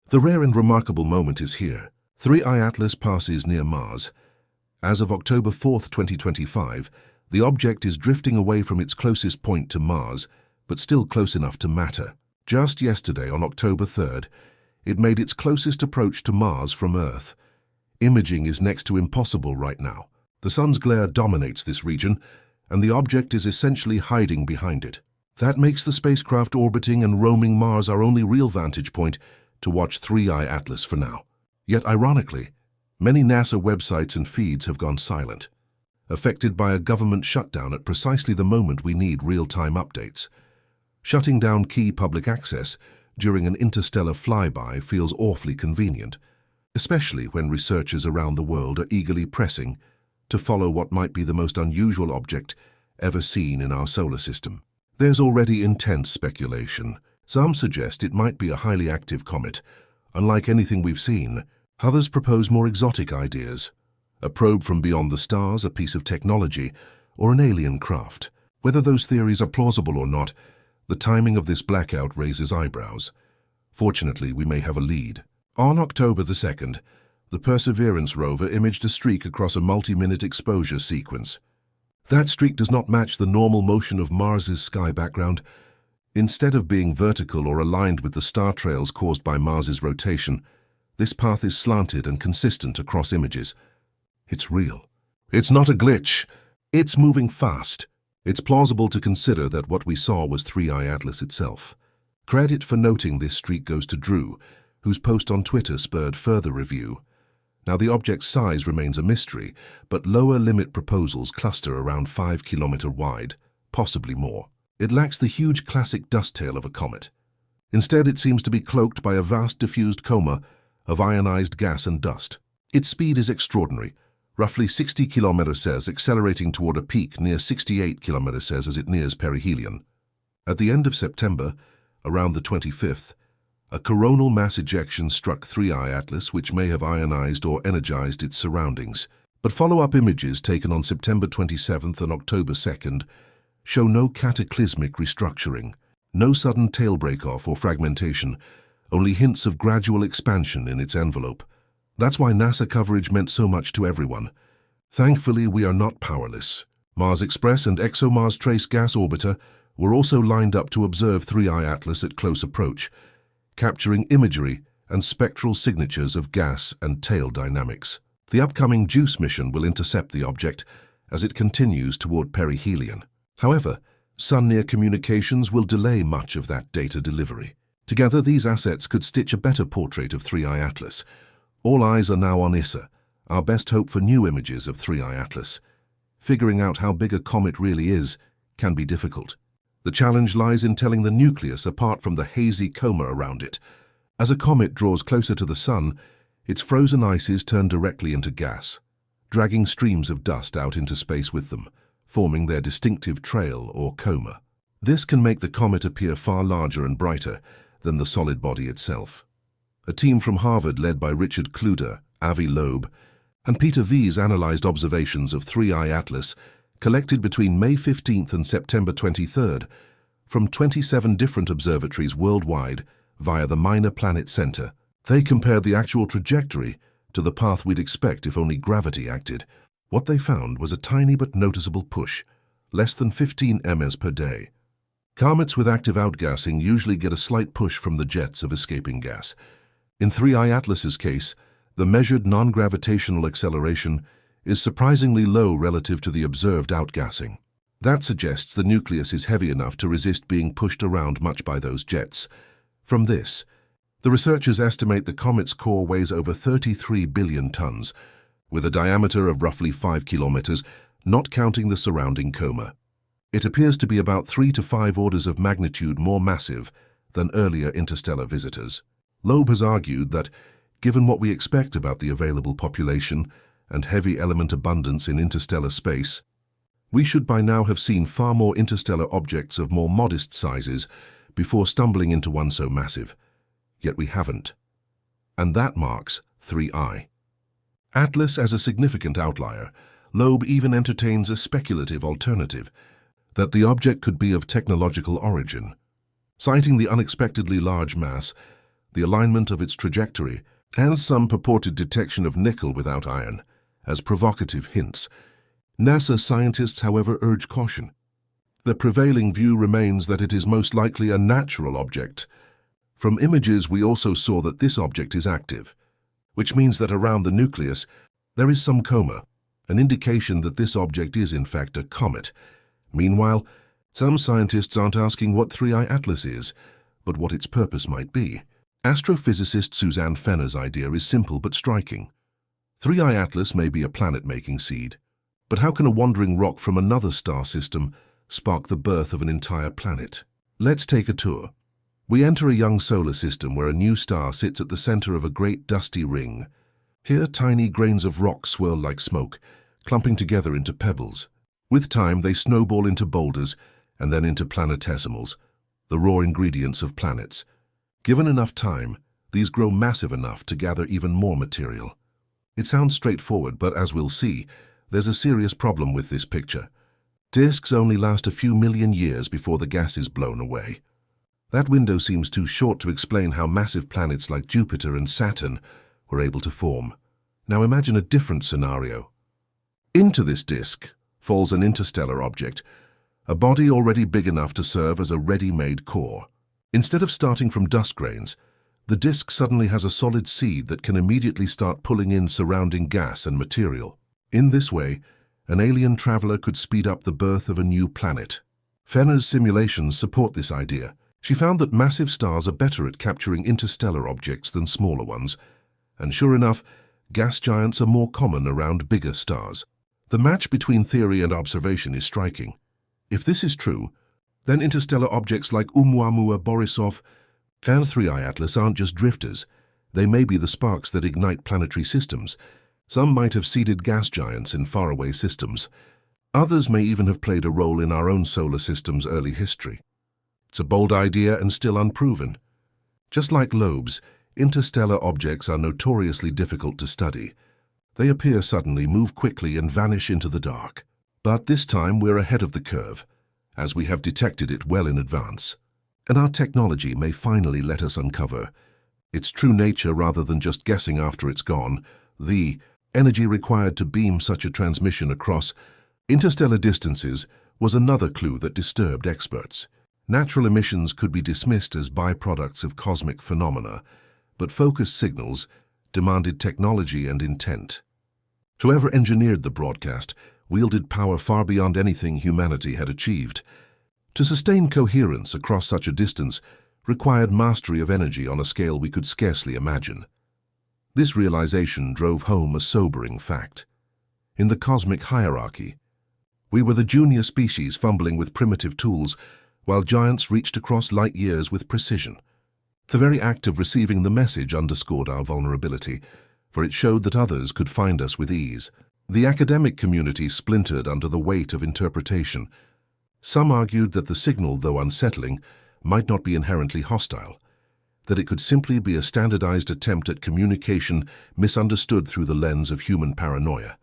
The rare and remarkable moment is here. 3I Atlas passes near Mars. As of October 4, 2025, the object is drifting away from its closest point to Mars, but still close enough to matter. Just yesterday, on October 3rd, it made its closest approach to Mars from Earth. Imaging is next to impossible right now. The sun's glare dominates this region, and the object is essentially hiding behind it. That makes the spacecraft orbiting and roaming Mars our only real vantage point to watch 3I Atlas for now. Yet ironically, many NASA websites and feeds have gone silent, affected by a government shutdown at precisely the moment we need real-time updates. Shutting down key public access during an interstellar flyby feels awfully convenient, especially when researchers around the world are eagerly pressing to follow what might be the most unusual object ever seen in our solar system. There's already intense speculation. Some suggest it might be a highly active comet, unlike anything we've seen. Others propose more exotic ideas: a probe from beyond the stars, a piece of technology, or an alien craft. Whether those theories are plausible or not, the timing of this blackout raises eyebrows. Fortunately, we may have a lead. On October the 2nd, the Perseverance rover imaged a streak across a multi-minute exposure sequence. That streak does not match the normal motion of Mars's sky background. Instead of being vertical or aligned with the star trails caused by Mars's rotation, this path is slanted and consistent across images. It's real. It's not a glitch. It's moving fast. It's plausible to consider that what we saw was 3I Atlas itself. Credit for noting this streak goes to Drew, whose post on Twitter spurred further review. Now, the object's size remains a mystery, but lower limit proposals cluster around 5 km wide, possibly more. It lacks the huge classic dust tail of a comet. Instead, it seems to be cloaked by a vast diffused coma of ionized gas and dust. Its speed is extraordinary, roughly 60 km/s, accelerating toward a peak near 68 km/s as it nears perihelion. At the end of September, around the 25th, a coronal mass ejection struck 3I Atlas, which may have ionized or energized its surroundings. But follow-up images taken on September 27th and October 2nd show no cataclysmic restructuring, no sudden tail break-off or fragmentation, only hints of gradual expansion in its envelope. That's why NASA coverage meant so much to everyone. Thankfully, we are not powerless. Mars Express and ExoMars Trace Gas Orbiter were also lined up to observe 3I Atlas at close approach, capturing imagery and spectral signatures of gas and tail dynamics. The upcoming JUICE mission will intercept the object as it continues toward perihelion. However, Sun-near communications will delay much of that data delivery. Together, these assets could stitch a better portrait of 3I Atlas. All eyes are now on ISA, our best hope for new images of 3I Atlas. Figuring out how big a comet really is can be difficult. The challenge lies in telling the nucleus apart from the hazy coma around it. As a comet draws closer to the Sun, its frozen ices turn directly into gas, dragging streams of dust out into space with them, forming their distinctive trail or coma. This can make the comet appear far larger and brighter than the solid body itself. A team from Harvard led by Richard Kluder, Avi Loeb, and Peter Wies analyzed observations of 3I Atlas collected between May 15th and September 23rd from 27 different observatories worldwide via the Minor Planet Center. They compared the actual trajectory to the path we'd expect if only gravity acted. What they found was a tiny but noticeable push, less than 15 ms per day. Comets with active outgassing usually get a slight push from the jets of escaping gas. In 3I Atlas's case, the measured non-gravitational acceleration is surprisingly low relative to the observed outgassing. That suggests the nucleus is heavy enough to resist being pushed around much by those jets. From this, the researchers estimate the comet's core weighs over 33 billion tons, with a diameter of roughly 5 kilometers, not counting the surrounding coma. It appears to be about 3 to 5 orders of magnitude more massive than earlier interstellar visitors. Loeb has argued that, given what we expect about the available population and heavy element abundance in interstellar space, we should by now have seen far more interstellar objects of more modest sizes before stumbling into one so massive. Yet we haven't. And that marks 3I. Atlas as a significant outlier, Loeb even entertains a speculative alternative, that the object could be of technological origin. Citing the unexpectedly large mass, the alignment of its trajectory, and some purported detection of nickel without iron as provocative hints. NASA scientists, however, urge caution. The prevailing view remains that it is most likely a natural object. From images, we also saw that this object is active, which means that around the nucleus there is some coma, an indication that this object is in fact a comet. Meanwhile, some scientists aren't asking what 3I Atlas is, but what its purpose might be. Astrophysicist Suzanne Fenner's idea is simple but striking. 3I Atlas may be a planet-making seed, but how can a wandering rock from another star system spark the birth of an entire planet? Let's take a tour. We enter a young solar system where a new star sits at the center of a great dusty ring. Here, tiny grains of rock swirl like smoke, clumping together into pebbles. With time, they snowball into boulders and then into planetesimals, the raw ingredients of planets. Given enough time, these grow massive enough to gather even more material. It sounds straightforward, but as we'll see, there's a serious problem with this picture. Disks only last a few million years before the gas is blown away. That window seems too short to explain how massive planets like Jupiter and Saturn were able to form. Now imagine a different scenario. Into this disk falls an interstellar object, a body already big enough to serve as a ready-made core. Instead of starting from dust grains, the disk suddenly has a solid seed that can immediately start pulling in surrounding gas and material. In this way, an alien traveler could speed up the birth of a new planet. Fenner's simulations support this idea. She found that massive stars are better at capturing interstellar objects than smaller ones, and sure enough, gas giants are more common around bigger stars. The match between theory and observation is striking. If this is true, then interstellar objects like Oumuamua, Borisov, and 3I Atlas aren't just drifters. They may be the sparks that ignite planetary systems. Some might have seeded gas giants in faraway systems. Others may even have played a role in our own solar system's early history. It's a bold idea and still unproven. Just like lobes, interstellar objects are notoriously difficult to study. They appear suddenly, move quickly, and vanish into the dark. But this time we're ahead of the curve, as we have detected it well in advance. And our technology may finally let us uncover its true nature rather than just guessing after it's gone. The energy required to beam such a transmission across interstellar distances was another clue that disturbed experts. Natural emissions could be dismissed as byproducts of cosmic phenomena, but focused signals demanded technology and intent. Whoever engineered the broadcast wielded power far beyond anything humanity had achieved. To sustain coherence across such a distance required mastery of energy on a scale we could scarcely imagine. This realization drove home a sobering fact. In the cosmic hierarchy, we were the junior species fumbling with primitive tools, while giants reached across light years with precision. The very act of receiving the message underscored our vulnerability, for it showed that others could find us with ease. The academic community splintered under the weight of interpretation. Some argued that the signal, though unsettling, might not be inherently hostile, that it could simply be a standardized attempt at communication misunderstood through the lens of human paranoia.